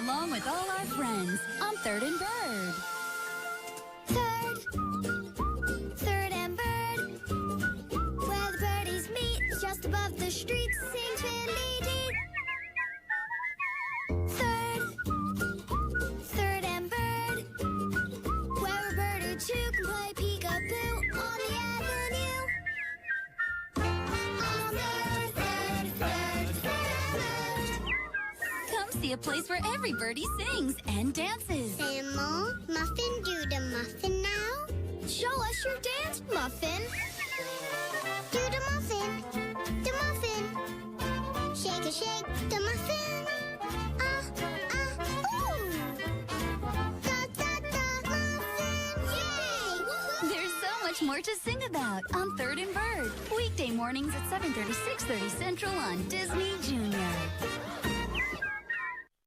along with all our friends on Third and Bird. Third and Bird, where the birdies meet, just above the street, sing fiddly-dee. Third and Bird, where a bird or two can play peekaboo on the avenue. On third. Come see a place where every birdie sings and dances. Animal, muffin, do the muffin now. Show us your dance, Muffin. Do the muffin, shake a shake, the muffin. Ooh. Da, muffin, yay! There's so much more to sing about on Third and Bird. Weekday mornings at 7:30, 6:30 Central on Disney Junior.